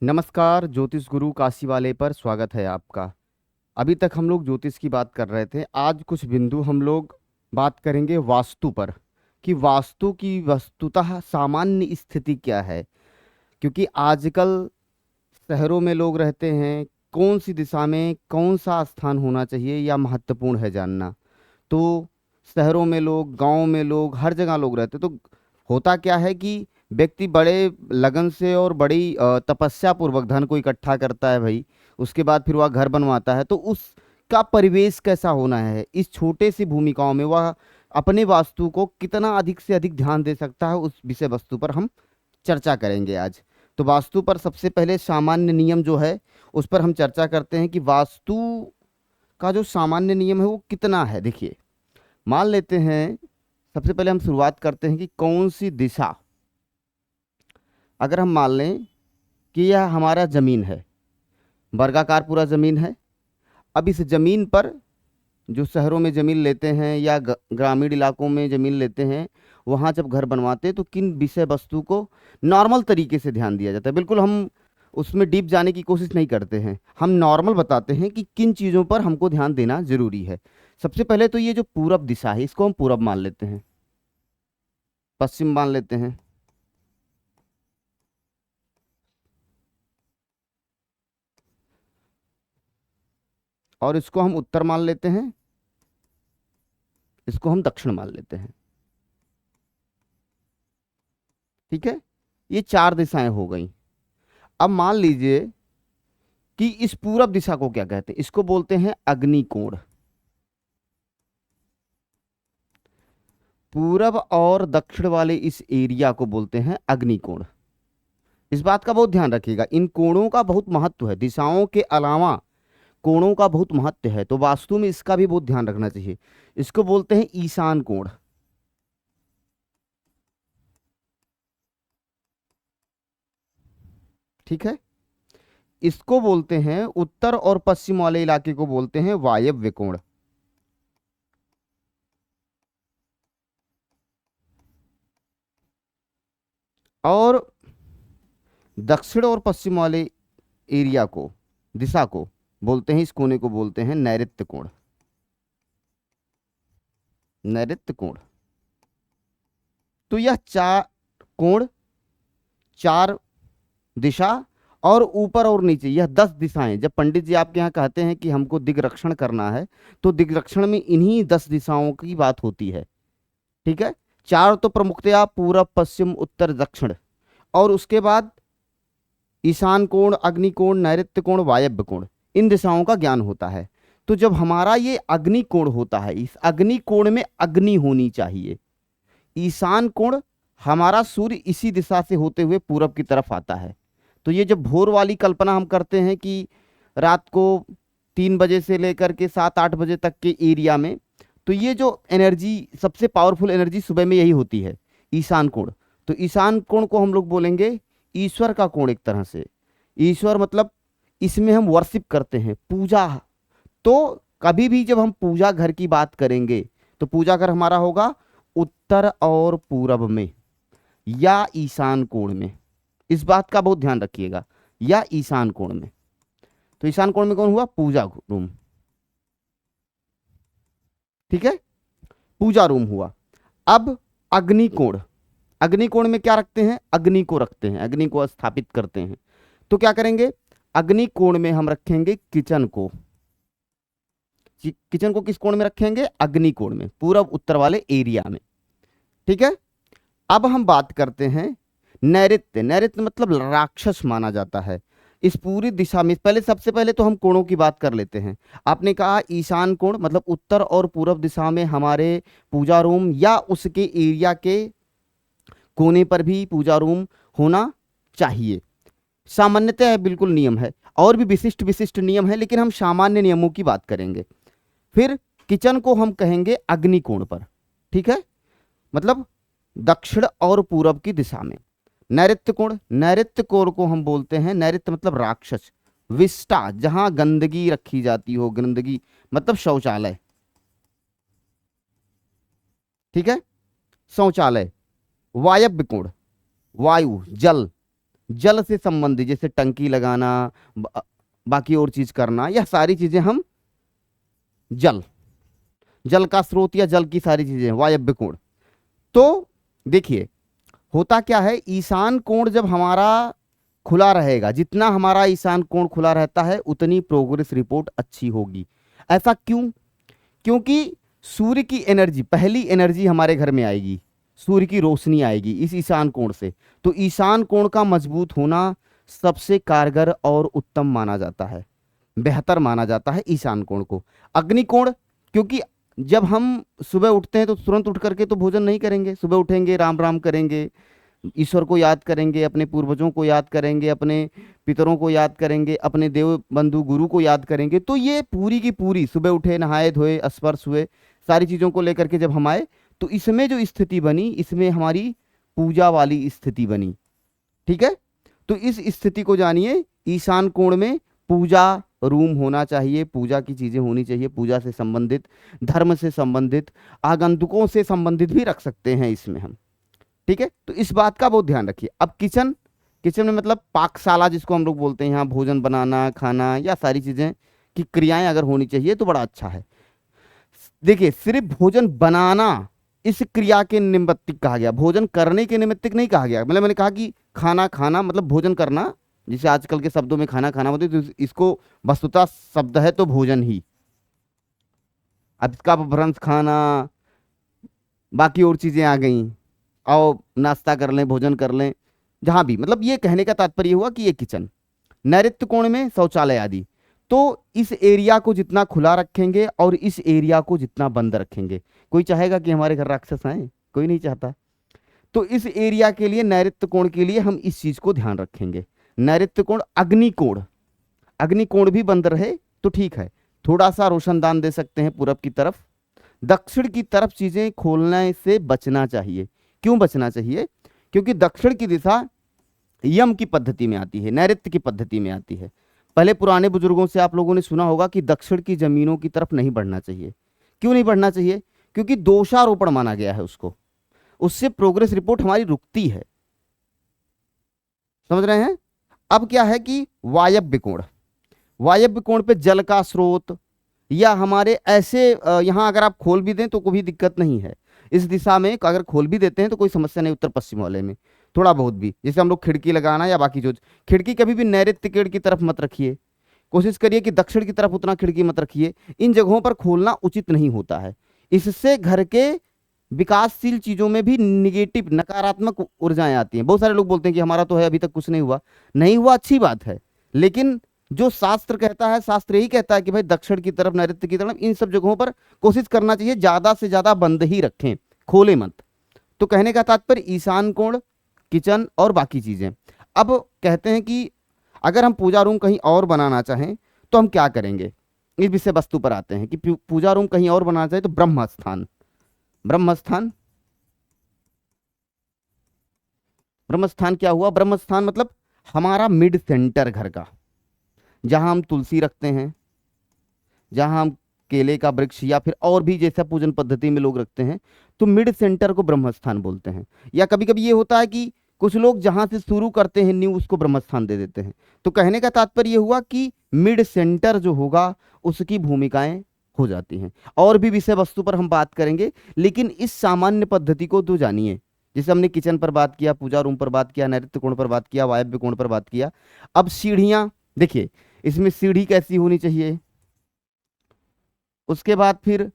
नमस्कार। ज्योतिष गुरु काशी वाले पर स्वागत है आपका। अभी तक हम लोग ज्योतिष की बात कर रहे थे। आज कुछ बिंदु हम लोग बात करेंगे वास्तु पर, कि वास्तु की वस्तुतः सामान्य स्थिति क्या है। क्योंकि आजकल शहरों में लोग रहते हैं, कौन सी दिशा में कौन सा स्थान होना चाहिए या महत्वपूर्ण है जानना। तो शहरों में लोग, गांव में लोग, हर जगह लोग रहते, तो होता क्या है कि व्यक्ति बड़े लगन से और बड़ी तपस्या पूर्वक धन को इकट्ठा करता है भाई। उसके बाद फिर वह घर बनवाता है, तो उसका परिवेश कैसा होना है, इस छोटे सी भूमिकाओं में वह अपने वास्तु को कितना अधिक से अधिक ध्यान दे सकता है, उस विषय वस्तु पर हम चर्चा करेंगे आज। तो वास्तु पर सबसे पहले सामान्य नियम जो है उस पर हम चर्चा करते हैं कि वास्तु का जो सामान्य नियम है वो कितना है। देखिए, मान लेते हैं, सबसे पहले हम शुरुआत करते हैं कि कौन सी दिशा। अगर हम मान लें कि यह हमारा जमीन है, वर्गाकार पूरा जमीन है। अब इस जमीन पर जो शहरों में जमीन लेते हैं या ग्रामीण इलाकों में जमीन लेते हैं, वहाँ जब घर बनवाते हैं तो किन विषय वस्तु को नॉर्मल तरीके से ध्यान दिया जाता है। बिल्कुल हम उसमें डीप जाने की कोशिश नहीं करते हैं, हम नॉर्मल बताते हैं कि किन चीज़ों पर हमको ध्यान देना जरूरी है। सबसे पहले तो ये जो पूरब दिशा है, इसको हम पूरब मान लेते हैं, पश्चिम मान लेते हैं, और इसको हम उत्तर मान लेते हैं, इसको हम दक्षिण मान लेते हैं। ठीक है, ये चार दिशाएं हो गई। अब मान लीजिए कि इस पूरब दिशा को क्या कहते हैं, इसको बोलते हैं अग्निकोण। पूरब और दक्षिण वाले इस एरिया को बोलते हैं अग्निकोण। इस बात का बहुत ध्यान रखिएगा, इन कोणों का बहुत महत्व है, दिशाओं के अलावा कोणों का बहुत महत्व है, तो वास्तु में इसका भी बहुत ध्यान रखना चाहिए। इसको बोलते हैं ईशान कोण। ठीक है, इसको बोलते हैं उत्तर और पश्चिम वाले इलाके को बोलते हैं वायव्य कोण। और दक्षिण और पश्चिम वाले एरिया को, दिशा को बोलते हैं, इस कोने को बोलते हैं नैऋत्य कोण। नैऋत्य कोण। तो यह चार कोण, चार दिशा, और ऊपर और नीचे यह 10 दिशाएं। जब पंडित जी आपके यहाँ कहते हैं कि हमको दिग्रक्षण करना है, तो दिग्रक्षण में इन्हीं 10 दिशाओं की बात होती है। ठीक है, चार तो प्रमुखतया पूरब, पश्चिम, उत्तर, दक्षिण, और उसके बाद ईशान कोण, अग्निकोण, नैऋत्य कोण, वायव्य कोण, इन दिशाओं का ज्ञान होता है। तो जब हमारा ये अग्निकोण होता है, इस अग्निकोण में अग्नि होनी चाहिए। ईशान कोण, हमारा सूर्य इसी दिशा से होते हुए पूरब की तरफ आता है। तो ये जब भोर वाली कल्पना हम करते हैं कि रात को 3 बजे से लेकर के 7-8 बजे तक के एरिया में, तो ये जो एनर्जी, सबसे पावरफुल एनर्जी सुबह में यही होती है, ईशान कोण। तो ईशान कोण को हम लोग बोलेंगे ईश्वर का कोण। एक तरह से ईश्वर मतलब इसमें हम वर्शिप करते हैं, पूजा। तो कभी भी जब हम पूजा घर की बात करेंगे, तो पूजा घर हमारा होगा उत्तर और पूरब में या ईशान कोण में। इस बात का बहुत ध्यान रखिएगा, या ईशान कोण में। तो ईशान कोण में कौन हुआ, पूजा रूम। ठीक है, पूजा रूम हुआ। अब अग्निकोण, अग्निकोण में क्या रखते हैं, अग्नि को रखते हैं, अग्नि को स्थापित करते हैं। तो क्या करेंगे, अग्निकोण में हम रखेंगे किचन को। किचन को किस कोण में रखेंगे, अग्निकोण में, पूरब उत्तर वाले एरिया में। ठीक है, अब हम बात करते हैं नैऋत्य। नैऋत्य मतलब राक्षस माना जाता है इस पूरी दिशा में। पहले, सबसे पहले तो हम कोणों की बात कर लेते हैं। आपने कहा ईशान कोण मतलब उत्तर और पूरब दिशा में हमारे पूजा रूम या उसके एरिया के कोने पर भी पूजा रूम होना चाहिए। सामान्यतः बिल्कुल नियम है, और भी विशिष्ट विशिष्ट नियम है, लेकिन हम सामान्य नियमों की बात करेंगे। फिर किचन को हम कहेंगे अग्निकोण पर। ठीक है, मतलब दक्षिण और पूरब की दिशा में। नैऋत्य कोण, नैऋत्य कोण को हम बोलते हैं, नैऋत्य मतलब राक्षस, विष्टा, जहां गंदगी रखी जाती हो, गंदगी मतलब शौचालय। ठीक है, शौचालय। वायव्य कोण, वायु, जल, जल से संबंधित जैसे टंकी लगाना, बाकी और चीज करना, यह सारी चीजें हम जल, जल का स्रोत या जल की सारी चीजें वायव्य कोण। तो देखिए होता क्या है, ईशान कोण जब हमारा खुला रहेगा, जितना हमारा ईशान कोण खुला रहता है उतनी प्रोग्रेस रिपोर्ट अच्छी होगी। ऐसा क्यों? क्योंकि सूर्य की एनर्जी, पहली एनर्जी हमारे घर में आएगी, सूर्य की रोशनी आएगी इस ईशान कोण से। तो ईशान कोण का मजबूत होना सबसे कारगर और उत्तम माना जाता है, बेहतर माना जाता है ईशान कोण को। अग्नि कोण, क्योंकि जब हम सुबह उठते हैं तो तुरंत उठ करके तो भोजन नहीं करेंगे, सुबह उठेंगे, राम राम करेंगे, ईश्वर को याद करेंगे, अपने पूर्वजों को याद करेंगे, अपने पितरों को याद करेंगे, अपने देव बंधु गुरु को याद करेंगे। तो ये पूरी की पूरी सुबह उठे, नहाए धोए, स्पर्श हुए, सारी चीज़ों को लेकर के जब हम आए तो इसमें जो स्थिति बनी, इसमें हमारी पूजा वाली स्थिति बनी। ठीक है, तो इस स्थिति को जानिए, ईशान कोण में पूजा रूम होना चाहिए, पूजा की चीजें होनी चाहिए, पूजा से संबंधित, धर्म से संबंधित, आगंतुकों से संबंधित भी रख सकते हैं इसमें हम। ठीक है, तो इस बात का बहुत ध्यान रखिए। अब किचन, किचन में मतलब पाकशाला जिसको हम लोग बोलते हैं, यहाँ भोजन बनाना, खाना, या सारी चीजें की क्रियाएं अगर होनी चाहिए तो बड़ा अच्छा है। देखिए सिर्फ भोजन बनाना इस क्रिया के निमित्तिक कहा गया, भोजन करने के निमित्तिक नहीं कहा गया। मतलब मैंने कहा कि खाना खाना मतलब भोजन करना, जिसे आजकल के शब्दों में खाना खाना बोलते हैं, तो इसको वस्तुतः शब्द है तो भोजन ही। अब इसका अपभ्रंश खाना, बाकी और चीजें आ गई, आओ नाश्ता कर लें, भोजन कर लें, जहां भी, मतलब ये कहने का तात्पर्य हुआ कि ये किचन। नैऋत्य कोण में शौचालय आदि। तो इस एरिया को जितना खुला रखेंगे और इस एरिया को जितना बंद रखेंगे, कोई चाहेगा कि हमारे घर राक्षस आए? कोई नहीं चाहता। तो इस एरिया के लिए, नैऋत्य कोण के लिए हम इस चीज को ध्यान रखेंगे। नैऋत्य कोण, अग्निकोण, अग्निकोण भी बंद रहे तो ठीक है, थोड़ा सा रोशनदान दे सकते हैं पूरब की तरफ। दक्षिण की तरफ चीजें खोलने से बचना चाहिए। क्यों बचना चाहिए? क्योंकि दक्षिण की दिशा यम की पद्धति में आती है, नैऋत्य की पद्धति में आती है। पहले पुराने बुजुर्गों से आप लोगों ने सुना होगा कि दक्षिण की जमीनों की तरफ नहीं बढ़ना चाहिए। क्यों नहीं बढ़ना चाहिए? क्योंकि दोषारोपण माना गया है उसको, उससे प्रोग्रेस रिपोर्ट हमारी रुकती है। समझ रहे हैं? अब क्या है कि वायव्य कोण, वायव्य कोण पे जल का स्रोत, या हमारे ऐसे यहां अगर आप खोल भी दें तो कोई दिक्कत नहीं है। इस दिशा में अगर खोल भी देते हैं तो कोई समस्या नहीं, उत्तर पश्चिम वाले में थोड़ा बहुत भी, जैसे हम लोग खिड़की लगाना या बाकी जो, खिड़की कभी भी नैऋत्य कोण की तरफ मत रखिए, कोशिश करिए कि दक्षिण की तरफ उतना खिड़की मत रखिए। इन जगहों पर खोलना उचित नहीं होता है, इससे घर के विकासशील चीजों में भी निगेटिव, नकारात्मक ऊर्जाएं आती हैं। बहुत सारे लोग बोलते हैं कि हमारा तो है, अभी तक कुछ नहीं हुआ। नहीं हुआ अच्छी बात है, लेकिन जो शास्त्र कहता है, शास्त्र यही कहता है कि भाई दक्षिण की तरफ, नैऋत्य की तरफ, इन सब जगहों पर कोशिश करना चाहिए ज्यादा से ज्यादा बंद ही रखें, खोले मत। तो कहने का तात्पर्य ईशान कोण, किचन और बाकी चीजें। अब कहते हैं कि अगर हम पूजा रूम कहीं और बनाना चाहें तो हम क्या करेंगे, इस विषय वस्तु पर आते हैं कि पूजा रूम कहीं और बनाना चाहे तो ब्रह्म स्थान, ब्रह्म स्थान, ब्रह्म स्थान क्या हुआ? ब्रह्म स्थान मतलब हमारा मिड सेंटर घर का, जहां हम तुलसी रखते हैं, जहां हम केले का वृक्ष या फिर और भी जैसा पूजन पद्धति में लोग रखते हैं, तो मिड सेंटर को ब्रह्म स्थान बोलते हैं। या कभी कभी ये होता है कि कुछ लोग जहां से शुरू करते हैं न्यू, उसको ब्रह्म स्थान दे देते हैं। तो कहने का तात्पर्य ये हुआ कि मिड सेंटर जो होगा उसकी भूमिकाएं हो जाती हैं। और भी विषय वस्तु पर हम बात करेंगे, लेकिन इस सामान्य पद्धति को तो जानिए। जैसे हमने किचन पर बात किया, पूजा रूम पर बात किया, नैऋत्य कोण पर बात किया, वायव्य कोण पर बात किया। अब सीढ़ियां देखिए, इसमें सीढ़ी कैसी होनी चाहिए, उसके बाद फिर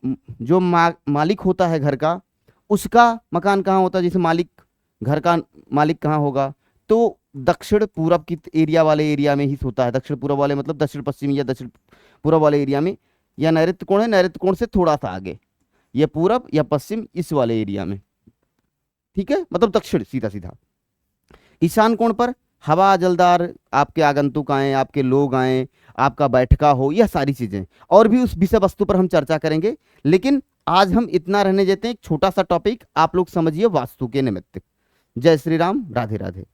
जो मालिक होता है घर का, उसका मकान कहाँ होता है, जैसे मालिक, घर का मालिक कहाँ होगा, तो दक्षिण पूरब की एरिया वाले एरिया में ही होता है। दक्षिण पूरब वाले मतलब दक्षिण पश्चिम या दक्षिण पूरब वाले एरिया में। या नैऋत्य कोण है, नैऋत्य कोण से थोड़ा सा आगे, या पूरब या पश्चिम इस वाले एरिया में। ठीक है, मतलब दक्षिण सीधा सीधा। ईशान कोण पर हवा जलदार, आपके आगंतुक आए, आपके लोग आए, आपका बैठका हो, यह सारी चीजें। और भी उस विषय वस्तु पर हम चर्चा करेंगे, लेकिन आज हम इतना रहने देते हैं। एक छोटा सा टॉपिक आप लोग समझिए वास्तु के निमित्त। जय श्री राम, राधे राधे।